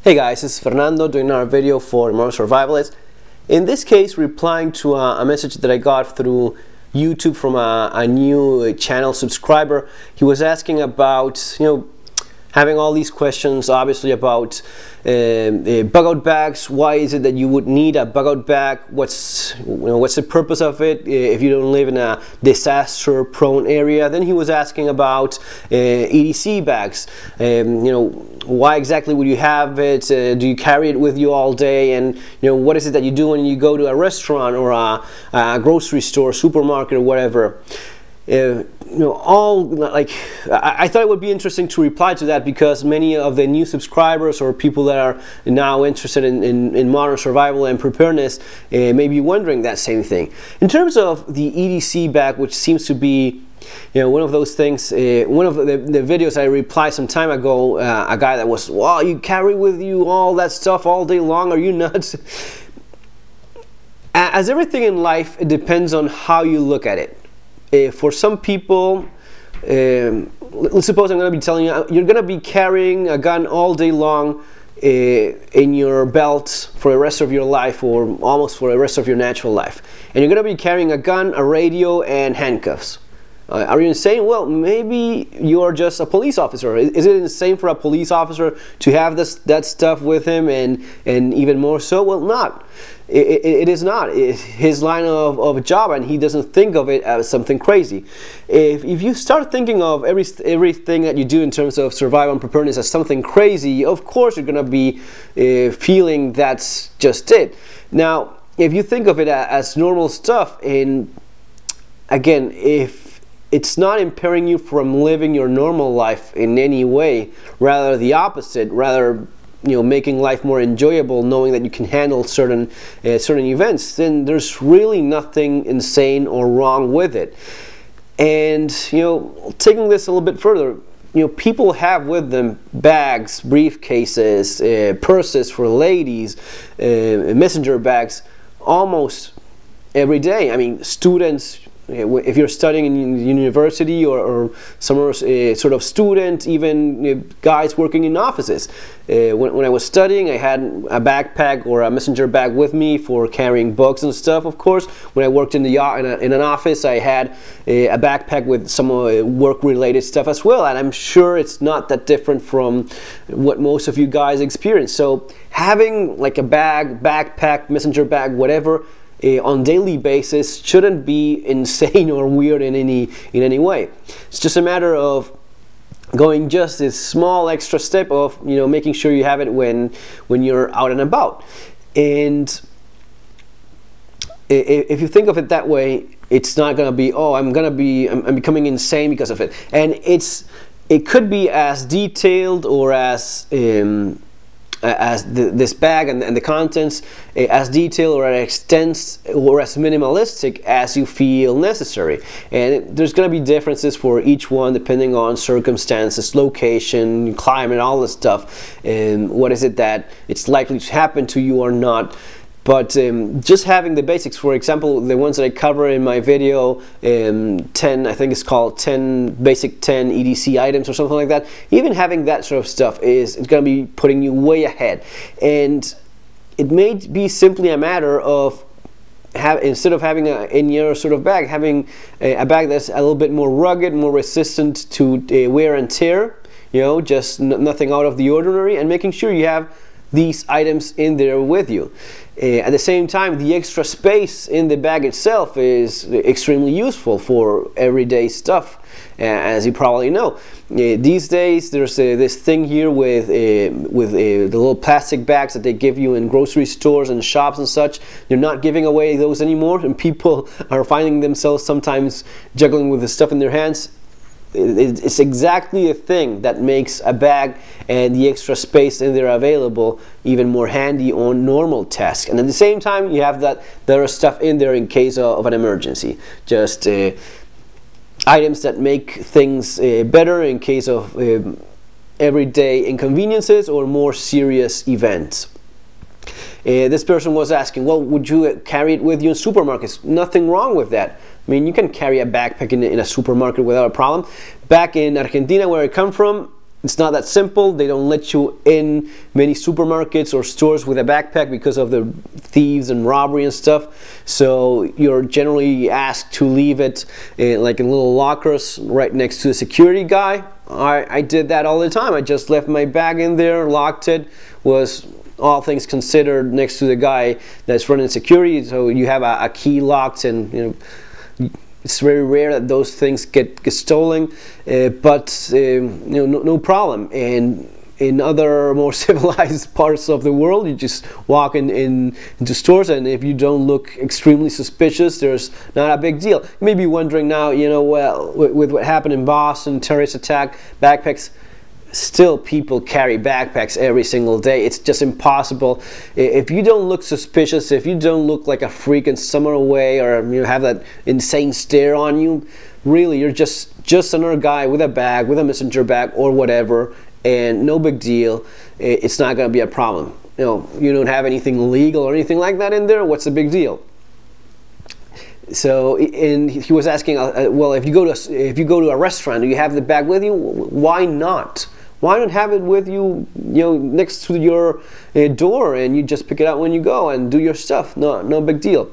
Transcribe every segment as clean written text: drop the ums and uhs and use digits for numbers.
Hey guys, this is Fernando doing another video for Modern Survivalist. In this case, replying to a message that I got through YouTube from a new channel subscriber. He was asking about, having all these questions, obviously, about bug-out bags. Why is it that you would need a bug-out bag? What's the purpose of it if you don't live in a disaster-prone area? Then he was asking about EDC bags. Why exactly would you have it? Do you carry it with you all day? And what is it that you do when you go to a restaurant or a grocery store, supermarket, or whatever? I thought it would be interesting to reply to that, because many of the new subscribers or people that are now interested in modern survival and preparedness may be wondering that same thing. In terms of the EDC bag, which seems to be one of those things, one of the videos I replied some time ago, a guy that was, "Wow, you carry with you all that stuff all day long, are you nuts?" As everything in life, it depends on how you look at it. For some people, let's suppose I'm going to be telling you, you're going to be carrying a gun all day long in your belt for the rest of your life, or almost for the rest of your natural life. And you're going to be carrying a gun, a radio, and handcuffs. Are you insane? Well, maybe you're just a police officer. Is it insane for a police officer to have that stuff with him, and even more so? Well, not. It is not. It's his line of job, and he doesn't think of it as something crazy. If you start thinking of everything that you do in terms of survival and preparedness as something crazy, of course you're going to be feeling that's just it. Now, if you think of it as normal stuff, and again, if it's not impairing you from living your normal life in any way, rather the opposite, rather making life more enjoyable, knowing that you can handle certain events, then there's really nothing insane or wrong with it. And taking this a little bit further, people have with them bags, briefcases, purses for ladies, messenger bags, almost every day. I mean, students, if you're studying in university or somewhere, sort of student, even guys working in offices. When I was studying, I had a backpack or a messenger bag with me for carrying books and stuff, of course. When I worked in an office, I had a backpack with some work-related stuff as well. And I'm sure it's not that different from what most of you guys experience. So having like a bag, backpack, messenger bag, whatever, on daily basis shouldn't be insane or weird in any way. It's just a matter of going just this small extra step of making sure you have it when you're out and about. And if you think of it that way, it's not gonna be, oh, I'm becoming insane because of it. And it could be as detailed or as this bag and the contents as detailed or as extensive or as minimalistic as you feel necessary. And there's going to be differences for each one depending on circumstances, location, climate, all this stuff, and what is it that it's likely to happen to you or not. But just having the basics, for example, the ones that I cover in my video, 10, I think it's called 10 basic 10 EDC items or something like that. Even having that sort of stuff it's going to be putting you way ahead. And it may be simply a matter of instead of having in your sort of bag, having a bag that's a little bit more rugged, more resistant to wear and tear. Just nothing out of the ordinary, and making sure you have these items in there with you. At the same time, the extra space in the bag itself is extremely useful for everyday stuff, as you probably know. These days, there's this thing here with the little plastic bags that they give you in grocery stores and shops and such. They're not giving away those anymore, and people are finding themselves sometimes juggling with the stuff in their hands. It's exactly a thing that makes a bag and the extra space in there available even more handy on normal tasks. And at the same time, you have there are stuff in there in case of an emergency. Just items that make things better in case of everyday inconveniences or more serious events. This person was asking, well, would you carry it with you in supermarkets? Nothing wrong with that. I mean, you can carry a backpack in a supermarket without a problem. Back in Argentina, where I come from, it's not that simple. They don't let you in many supermarkets or stores with a backpack because of the thieves and robbery and stuff. So you're generally asked to leave it like in little lockers right next to the security guy. I did that all the time. I just left my bag in there, locked it, was all things considered next to the guy that's running security. So you have a key locked, and it's very rare that those things get stolen, but no problem. And in other more civilized parts of the world, you just walk into stores, and if you don't look extremely suspicious, there's not a big deal. You may be wondering now, well, with what happened in Boston, terrorist attack, backpacks, still people carry backpacks every single day. It's just impossible. If you don't look suspicious, if you don't look like a freak in some other way, or you have that insane stare on you, really you're just another guy with a bag, with a messenger bag or whatever, and no big deal. It's not going to be a problem. You don't have anything illegal or anything like that in there. What's the big deal? So, and he was asking, well, if you go to a restaurant, do you have the bag with you? Why not? Why not have it with you, next to your door, and you just pick it up when you go and do your stuff? No big deal.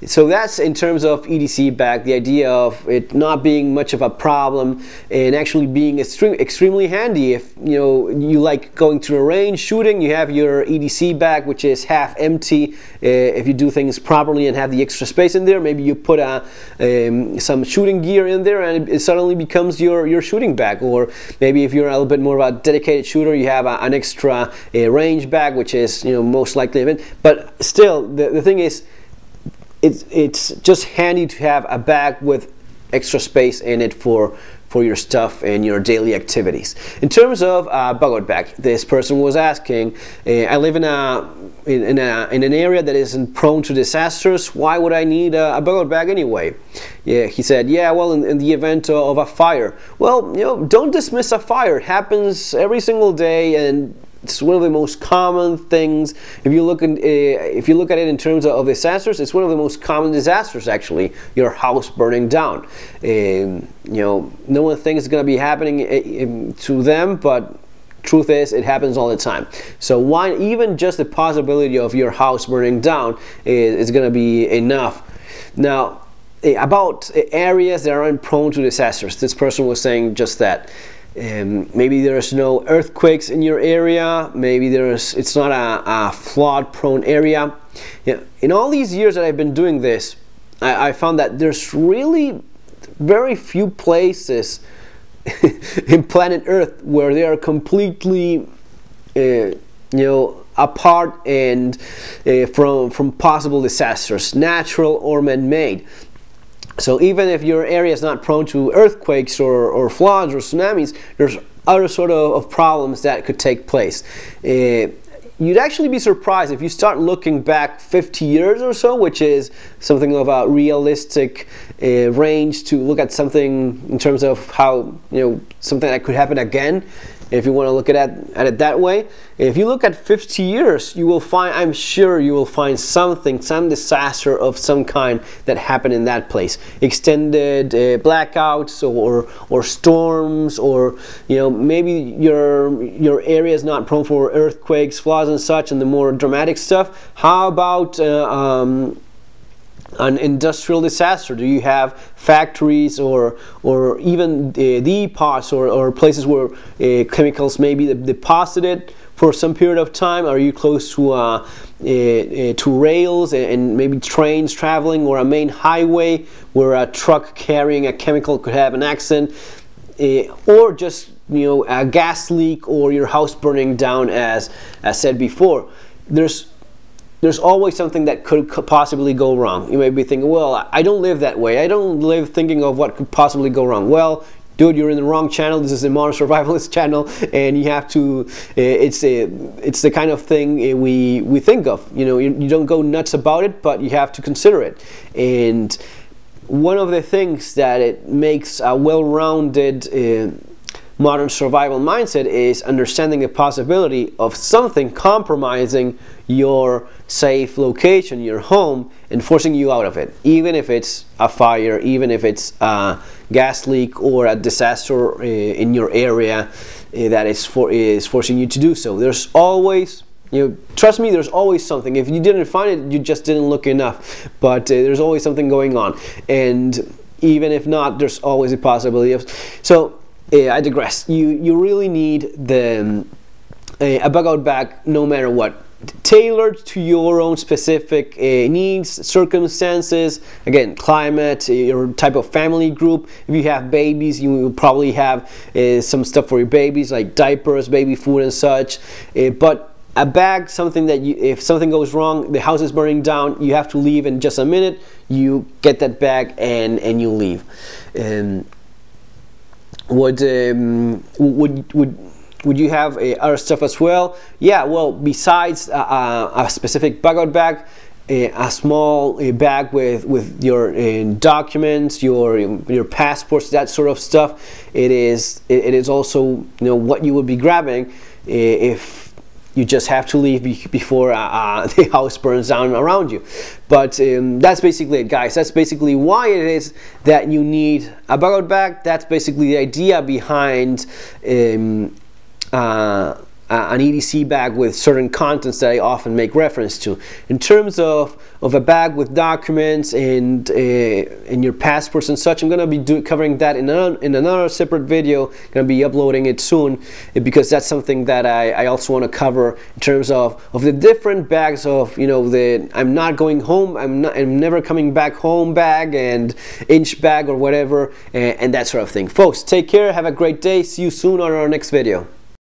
So that's in terms of EDC bag, the idea of it not being much of a problem and actually being extremely handy. If you like going to the range, shooting, you have your EDC bag, which is half empty. If you do things properly and have the extra space in there, maybe you put some shooting gear in there, and it suddenly becomes your shooting bag. Or maybe if you're a little bit more of a dedicated shooter, you have an extra range bag, which is most likely. But still, the thing is, it's just handy to have a bag with extra space in it for your stuff and your daily activities. In terms of bug-out bag, this person was asking, I live in an area that isn't prone to disasters. Why would I need a bug-out bag anyway? Yeah, he said, yeah, well, in the event of a fire. Well, don't dismiss a fire. It happens every single day, and it's one of the most common things. If you look at it in terms of disasters, it's one of the most common disasters, actually. Your house burning down. No one thinks it's going to be happening to them, but truth is, it happens all the time. So why, even just the possibility of your house burning down is going to be enough. Now, about areas that aren't prone to disasters, this person was saying just that. Maybe there's no earthquakes in your area. Maybe it's not a flood-prone area. In all these years that I've been doing this, I found that there's really very few places in planet Earth where they are completely, apart and from possible disasters, natural or man-made. So even if your area is not prone to earthquakes or floods or tsunamis, there's other sort of problems that could take place. You'd actually be surprised if you start looking back 50 years or so, which is something of a realistic range to look at something in terms of how, something that could happen again. If you want to look at it that way, if you look at 50 years, you will find, I'm sure you will find some disaster of some kind that happened in that place. Extended blackouts or storms, or maybe your area is not prone for earthquakes, floods and such, and the more dramatic stuff. How about an industrial disaster? Do you have factories or even depots or places where chemicals may be deposited for some period of time? Are you close to rails and maybe trains traveling, or a main highway where a truck carrying a chemical could have an accident, or just a gas leak or your house burning down, as said before? There's always something that could possibly go wrong. You may be thinking, well, I don't live that way. I don't live thinking of what could possibly go wrong. Well, dude, you're in the wrong channel. This is the Modern Survivalist channel, and you have to, it's the kind of thing we think of. You don't go nuts about it, but you have to consider it. And one of the things that it makes a well-rounded modern survival mindset is understanding the possibility of something compromising your safe location, your home, and forcing you out of it, even if it's a fire, even if it's a gas leak or a disaster in your area. that is forcing you to do so. There's always, trust me, there's always something. If you didn't find it, you just didn't look enough. But there's always something going on, and even if not, there's always a possibility of. So I digress. You really need a bug out bag, no matter what, tailored to your own specific needs, circumstances, again, climate, your type of family group. If you have babies, you will probably have some stuff for your babies, like diapers, baby food and such. But a bag, something that if something goes wrong, the house is burning down, you have to leave in just a minute, you get that bag and you leave. Would you have other stuff as well? Yeah, well, besides a specific bug out bag, a small bag with your documents, your passports, that sort of stuff. It is also what you would be grabbing if you just have to leave before the house burns down around you. But that's basically it, guys. That's basically why it is that you need a bug out bag. That's basically the idea behind an EDC bag with certain contents that I often make reference to. In terms of a bag with documents and your passports and such, I'm going to be covering that in another separate video. Going to be uploading it soon, because that's something that I also want to cover in terms of the different bags of the I'm not going home, I'm never coming back home bag and inch bag or whatever, and that sort of thing. Folks, take care, have a great day, see you soon on our next video.